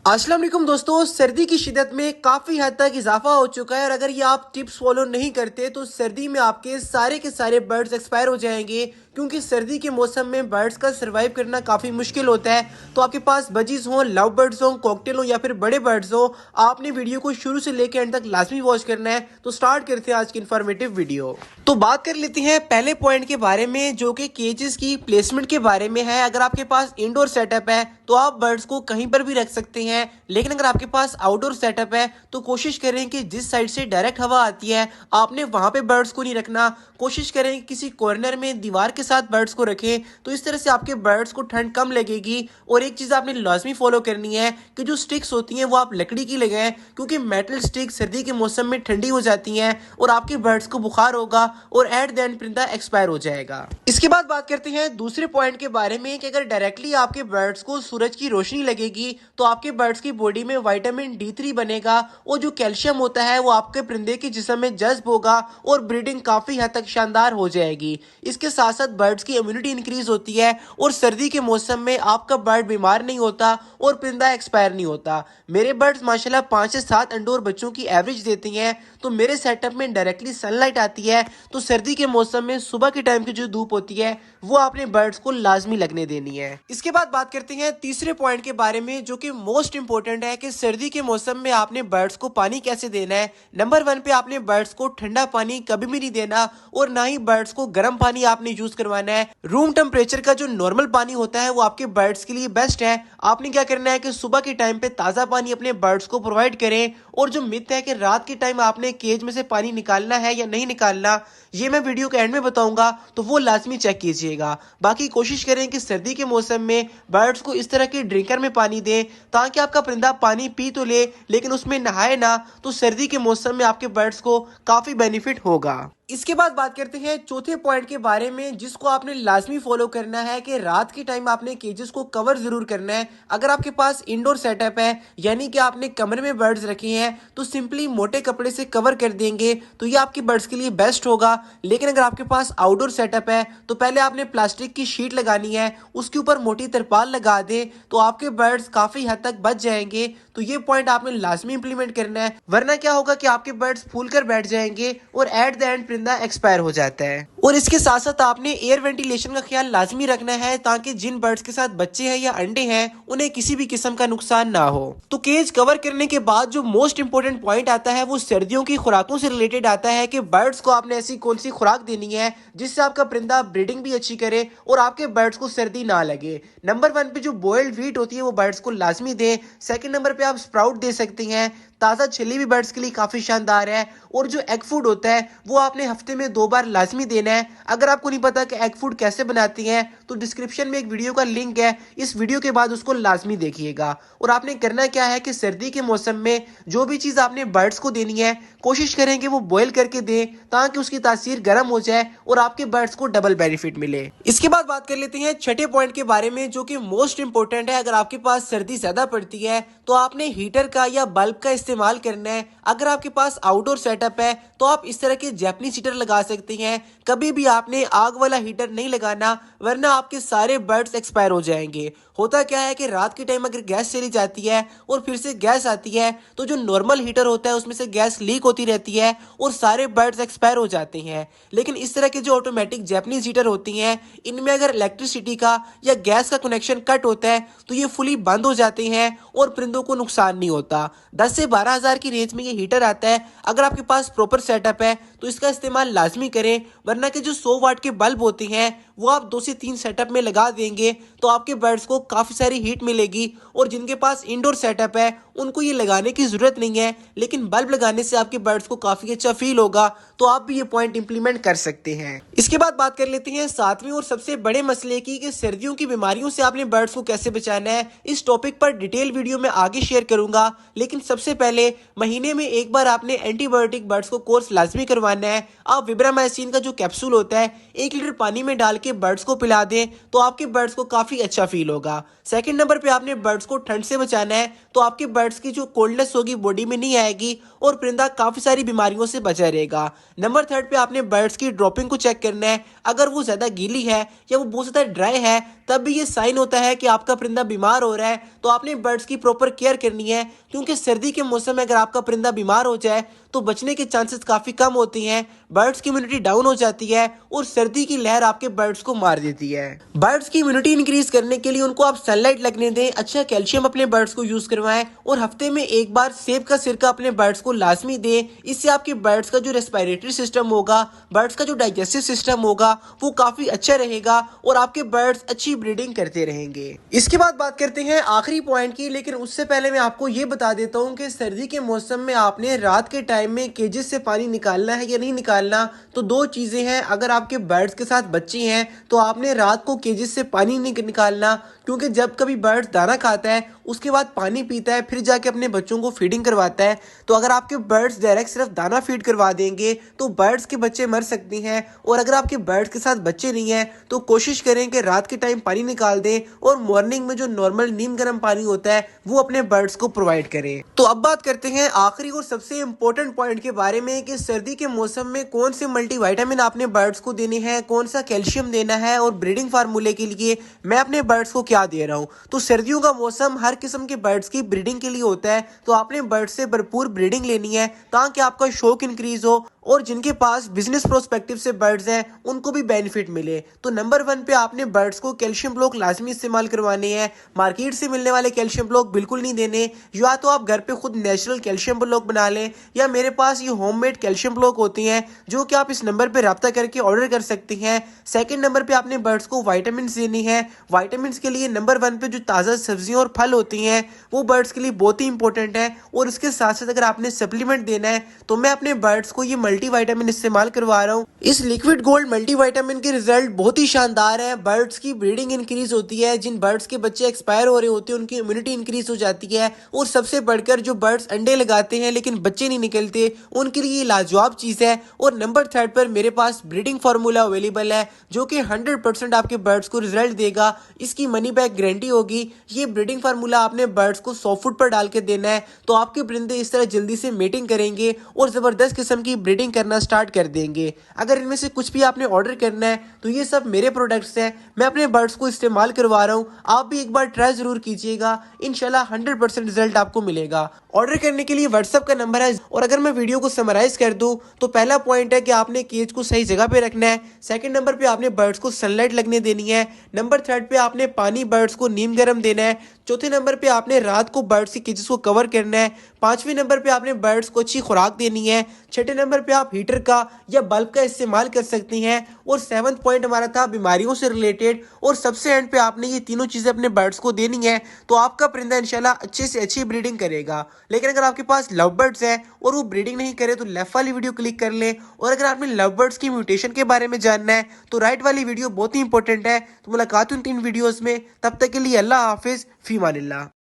अस्सलाम वालेकुम दोस्तों, सर्दी की शिद्दत में काफ़ी हद तक इजाफा हो चुका है और अगर ये आप टिप्स फॉलो नहीं करते तो सर्दी में आपके सारे के सारे बर्ड्स एक्सपायर हो जाएंगे क्योंकि सर्दी के मौसम में बर्ड्स का सर्वाइव करना काफ़ी मुश्किल होता है। तो आपके पास बजीज हों, लव बर्ड्स हों, कॉकटेल हों या फिर बड़े बर्ड्स हों, आपने वीडियो को शुरू से लेकर एंड तक लाजमी वॉच करना है। तो स्टार्ट करते हैं आज की इन्फॉर्मेटिव वीडियो। तो बात कर लेते हैं पहले पॉइंट के बारे में जो कि केजेस की प्लेसमेंट के बारे में है। अगर आपके पास इंडोर सेटअप है तो आप बर्ड्स को कहीं पर भी रख सकते हैं, लेकिन अगर आपके पास आउटडोर सेटअप है तो कोशिश करें कि जिस साइड से डायरेक्ट हवा आती है आपने वहां पे बर्ड्स को नहीं रखना। कोशिश करें कि किसी कॉर्नर में दीवार के साथ बर्ड्स को रखें, तो इस तरह से आपके बर्ड्स को ठंड कम लगेगी। और एक चीज़ आपने लाजमी फॉलो करनी है कि जो स्टिक्स होती हैं वो आप लकड़ी की लगाएं, क्योंकि मेटल स्टिक सर्दी के मौसम में ठंडी हो जाती हैं और आपके बर्ड्स को बुखार होगा और एट द एंड परिंदा एक्सपायर हो जाएगा। इसके बाद बात करते हैं दूसरे पॉइंट के बारे में कि अगर डायरेक्टली आपके बर्ड्स को सूरज की रोशनी लगेगी तो आपके बर्ड्स की बॉडी में विटामिन D3 बनेगा और जो कैल्शियम होता है वो आपके परिंदे के जिस्म में जज्ब होगा और ब्रीडिंग काफी हद तक शानदार हो जाएगी। इसके साथ साथ बर्ड्स की इम्यूनिटी इंक्रीज होती है और सर्दी के मौसम में आपका बर्ड बीमार नहीं होता और परिंदा एक्सपायर नहीं होता। मेरे बर्ड्स माशाल्लाह 5 से 7 अंडोर बच्चों की एवरेज देती हैं। तो मेरे सेटअप में डायरेक्टली सनलाइट आती है, तो सर्दी के मौसम में सुबह के टाइम की जो धूप होती है वो आपने बर्ड्स को लाजमी लगने देनी है। इसके बाद बात करते हैं तीसरे पॉइंट के बारे में जो कि मोस्ट इंपोर्टेंट है कि सर्दी के मौसम में आपने बर्ड्स को पानी कैसे देना है। नंबर 1 पे आपने बर्ड्स को ठंडा पानी कभी भी नहीं देना और ना ही बर्ड्स को गर्म पानी आपने यूज करवाना है। रूम टेम्परेचर का जो नॉर्मल पानी होता है वो आपके बर्ड्स के लिए बेस्ट है। आपने क्या करना है कि सुबह के टाइम पे ताज़ा पानी अपने बर्ड्स को प्रोवाइड करें। और जो मिथ है कि रात के टाइम आपने केज में से पानी निकालना है या नहीं निकालना, ये मैं वीडियो के एंड में बताऊंगा, तो वो लाजमी चेक कीजिएगा। बाकी कोशिश करें कि सर्दी के मौसम में बर्ड्स को इस तरह के ड्रिंकर में पानी दें ताकि आपका परिंदा पानी पी तो ले लेकिन उसमें नहाए ना, तो सर्दी के मौसम में आपके बर्ड्स को काफ़ी बेनिफिट होगा। इसके बाद बात करते हैं चौथे पॉइंट के बारे में जिसको आपने लाजमी फॉलो करना है कि रात के टाइम आपने केजेस को कवर जरूर करना है। अगर आपके पास इंडोर सेटअप है यानी कि आपने कमरे में बर्ड्स रखे हैं तो सिंपली मोटे कपड़े से कवर कर देंगे तो ये आपके बर्ड्स के लिए बेस्ट होगा। लेकिन अगर आपके पास आउटडोर सेटअप है तो पहले आपने प्लास्टिक की शीट लगानी है, उसके ऊपर मोटी तरपाल लगा दे तो आपके बर्ड्स काफी हद तक बच जाएंगे। तो ये पॉइंट आपने लाजमी इंप्लीमेंट करना है, वरना क्या होगा कि आपके बर्ड्स फूल कर बैठ जाएंगे और एट द एंड परिंदा एक्सपायर हो जाता है। और इसके साथ साथ आपने एयर वेंटिलेशन का ख्याल लाजमी रखना है ताकि जिन बर्ड्स के साथ बच्चे हैं या अंडे हैं उन्हें किसी भी किस्म का नुकसान ना हो। तो केज कवर करने के बाद जो मोस्ट इंपोर्टेंट पॉइंट आता है वो सर्दियों की खुराकों से रिलेटेड आता है कि बर्ड्स को आपने ऐसी कौन सी खुराक देनी है जिससे आपका परिंदा ब्रीडिंग भी अच्छी करे और आपके बर्ड्स को सर्दी ना लगे। नंबर 1 पे जो बॉइल्ड व्हीट होती है वो बर्ड्स को लाजमी दें। सेकंड नंबर पे आप स्प्राउट दे सकते हैं, ताज़ा चिली भी बर्ड्स के लिए काफ़ी शानदार है। और जो एग फूड होता है वो आपने हफ्ते में 2 बार लाजमी देना है। अगर आपको नहीं पता कि एग फूड कैसे बनाती हैं तो डिस्क्रिप्शन में एक वीडियो का लिंक है, इस वीडियो के बाद उसको लाजमी देखिएगा। और आपने करना क्या है कि सर्दी के मौसम में जो भी चीज़ आपने बर्ड्स को देनी है कोशिश करें कि वो बॉयल करके दें ताकि उसकी तासीर गर्म हो जाए और आपके बर्ड्स को डबल बेनिफिट मिले। इसके बाद बात कर लेते हैं छठे पॉइंट के बारे में जो कि मोस्ट इंपोर्टेंट है। अगर आपके पास सर्दी ज्यादा पड़ती है तो आपने हीटर का या बल्ब का इस्तेमाल करना है। अगर आपके पास आउटडोर सेटअप है तो आप इस तरह के जैपनीज हीटर लगा सकते हैं। कभी भी आपने आग वाला हीटर नहीं लगाना वरना आपके सारे बर्ड्स एक्सपायर हो जाएंगे। होता क्या है कि रात के टाइम अगर गैस चली जाती है और फिर से गैस आती है तो जो नॉर्मल हीटर होता है उसमें से गैस लीक होती रहती है और सारे बर्ड्स एक्सपायर हो जाते हैं। लेकिन इस तरह के जो ऑटोमेटिक जैपनीज हीटर होती हैं इनमें अगर इलेक्ट्रिसिटी का या गैस का कनेक्शन कट होता है तो ये फुली बंद हो जाते हैं और परिंदों को नुकसान नहीं होता। 10 से 12 हज़ार की रेंज में ये हीटर आता है। अगर आपके पास प्रॉपर सेटअप है तो इसका इस्तेमाल लाजमी करें, वरना के जो 100 वाट के बल्ब होते हैं वो आप 2 से 3 सेटअप में लगा देंगे तो आपके बर्ड्स को काफ़ी सारी हीट मिलेगी। और जिनके पास इंडोर सेटअप है उनको ये लगाने की ज़रूरत नहीं है, लेकिन बल्ब लगाने से आपके बर्ड्स को काफ़ी अच्छा फील होगा। तो आप भी ये पॉइंट इंप्लीमेंट कर सकते हैं। इसके बाद बात कर लेते हैं 7वें और सबसे बड़े मसले की कि सर्दियों की बीमारियों से आपने बर्ड्स को कैसे बचाना है। इस टॉपिक पर डिटेल वीडियो में आगे शेयर करूंगा, लेकिन सबसे पहले महीने में एक बार आपने एंटीबायोटिक बर्ड्स को कोर्स लाजमी करवाना है। आप विब्रामाइसिन का जो कैप्सूल होता है 1 लीटर पानी में डाल के बर्ड्स को पिला दें तो आपके बर्ड्स को काफ़ी अच्छा फील होगा। सेकंड नंबर पे आपने बर्ड्स को ठंड से बचाना है, तो आपके बर्ड्स की जो कोल्डनेस होगी बॉडी में नहीं आएगी और परिंदा काफ़ी सारी बीमारियों से बचा रहेगा। नंबर थर्ड पे आपने बर्ड्स की ड्रॉपिंग को चेक करना है। अगर वो ज़्यादा गीली है या वो बहुत ज़्यादा ड्राई है तब भी ये साइन होता है कि आपका परिंदा बीमार हो रहा है, तो आपने बर्ड्स की प्रॉपर केयर करनी है, क्योंकि सर्दी के मौसम में अगर आपका परिंदा बीमार हो जाए तो बचने के चांसेस काफ़ी कम होती हैं, बर्ड्स की इम्यूनिटी डाउन हो जाती है और सर्दी की लहर आपके बर्ड्स को मार देती है। बर्ड्स की इम्यूनिटी इंक्रीज करने के लिए उनको आप सनलाइट लगने दें, अच्छा कैल्शियम अपने बर्ड्स को यूज करवाएं और हफ्ते में एक बार सेब का सिरका अपने बर्ड्स को लाजमी दें। इससे आपके बर्ड्स का जो रेस्पिरेटरी सिस्टम होगा, बर्ड्स का जो डाइजेस्टिव सिस्टम होगा वो काफी अच्छा रहेगा और आपके बर्ड्स अच्छी ब्रीडिंग करते रहेंगे। इसके बाद बात करते हैं आखिरी पॉइंट की, लेकिन उससे पहले मैं आपको ये बता देता हूँ कि सर्दी के मौसम में आपने रात के टाइम में केजेस से पानी निकालना है या नहीं निकालना। तो दो चीजें हैं, अगर आपके बर्ड्स के साथ बच्चे हैं तो आपने रात को केजेस से पानी नहीं निकालना, क्योंकि जब कभी बर्ड्स दाना खाता है उसके बाद पानी पीता है फिर जाके अपने बच्चों को फीडिंग करवाता है। तो अगर आपके बर्ड्स डायरेक्ट सिर्फ दाना फीड करवा देंगे तो बर्ड्स के बच्चे मर सकती हैं। और अगर आपके बर्ड्स के साथ बच्चे नहीं हैं तो कोशिश करें कि रात के टाइम पानी निकाल दें और मॉर्निंग में जो नॉर्मल नीम गर्म पानी होता है वो अपने बर्ड्स को प्रोवाइड करें। तो अब बात करते हैं आखिरी और सबसे इंपॉर्टेंट पॉइंट के बारे में कि सर्दी के मौसम में कौन से मल्टीविटामिन आपने बर्ड्स को देने हैं, कौन सा कैल्शियम देना है और ब्रीडिंग फार्मूले के लिए मैं अपने बर्ड्स को क्या दे रहा हूं। तो सर्दियों का मौसम हर किस्म के बर्ड्स की ब्रीडिंग के लिए होता है, तो आपने बर्ड्स से भरपूर ब्रीडिंग लेनी है ताकि आपका शौक इंक्रीज हो और जिनके पास बिजनेस प्रोस्पेक्टिव से बर्ड्स हैं उनको भी बेनिफिट मिले। तो नंबर 1 पे आपने बर्ड्स को कैल्शियम ब्लॉक लाजमी इस्तेमाल करवाने हैं। मार्केट से मिलने वाले कैल्शियम ब्लॉक बिल्कुल नहीं देने, या तो आप घर पे खुद नेचुरल कैल्शियम ब्लॉक बना लें या मेरे पास ये होममेड कैल्शियम ब्लॉक होती हैं जो कि आप इस नंबर पे रब्ता करके ऑर्डर कर सकती हैं। सेकंड नंबर पे आपने बर्ड्स को वाइटामिन देनी है। वाइटामिन के लिए नंबर 1 पे जो ताज़ा सब्जियां और फल होती हैं वो बर्ड्स के लिए बहुत ही इंपॉर्टेंट है। और इसके साथ साथ अगर आपने सप्लीमेंट देना है तो मैं अपने बर्ड्स को ये मल्टीविटामिन इस्तेमाल करवा रहा हूँ। इस लिक्विड गोल्ड मल्टीविटामिन के रिजल्ट बहुत ही शानदार है। बर्ड्स की ब्रीडिंग इंक्रीज होती है, जिन बर्ड्स के बच्चे एक्सपायर हो रहे होते हैं उनकी इम्यूनिटी इंक्रीज हो जाती है और सबसे बढ़कर जो बर्ड्स अंडे लगाते हैं लेकिन बच्चे नहीं निकलते उनके लिए लाजवाब चीज है। और नंबर 3 पर मेरे पास ब्रीडिंग फार्मूला अवेलेबल है जो कि 100% आपके बर्ड्स को रिजल्ट देगा। इसकी मनी बैक गारंटी होगी। ये ब्रीडिंग फार्मूला आपने बर्ड्स को सॉफ्ट फूड पर डाल के देना है तो आपके परिंदे इस तरह जल्दी से मीटिंग करेंगे और जबरदस्त किस्म की ब्रीडिंग करना स्टार्ट कर देंगे। अगर इनमें से कुछ भी आपने ऑर्डर करना है तो ये सब मेरे प्रोडक्ट्स हैं, मैं अपने बर्ड्स को इस्तेमाल करवा रहा हूँ। आप भी एक बार ट्राई जरूर कीजिएगा, इंशाल्लाह 100% रिजल्ट आपको मिलेगा। ऑर्डर करने के लिए व्हाट्सएप का नंबर है। और अगर मैं वीडियो को समराइज कर दूं तो पहला पॉइंट है कि आपने केज को सही जगह पे रखना है। सेकंड नंबर पे आपने बर्ड्स को सनलाइट लगने देनी है। नंबर 3 पे आपने पानी बर्ड्स को नीम गर्म देना है। चौथे नंबर पे आपने रात को बर्ड्स की केजेस को कवर करना है। पांचवें नंबर पे आपने बर्ड्स को अच्छी खुराक देनी है। छठे नंबर पे आप हीटर का या बल्ब का इस्तेमाल कर सकती हैं। और 7वां पॉइंट हमारा था बीमारियों से रिलेटेड। और सबसे एंड पे आपने ये तीनों चीजें अपने बर्ड्स को देनी है तो आपका परिंदा इंशाल्लाह अच्छे से अच्छी ब्रीडिंग करेगा। लेकिन अगर आपके पास लव बर्ड्स हैं और वो ब्रीडिंग नहीं करे तो लेफ्ट वाली वीडियो क्लिक कर लें। और अगर आपने लव बर्ड्स की म्यूटेशन के बारे में जानना है तो राइट वाली वीडियो बहुत ही इंपॉर्टेंट है। तो मुलाकात उन 3 वीडियोस में, तब तक के लिए अल्लाह हाफिज, फी मानिल्लाह।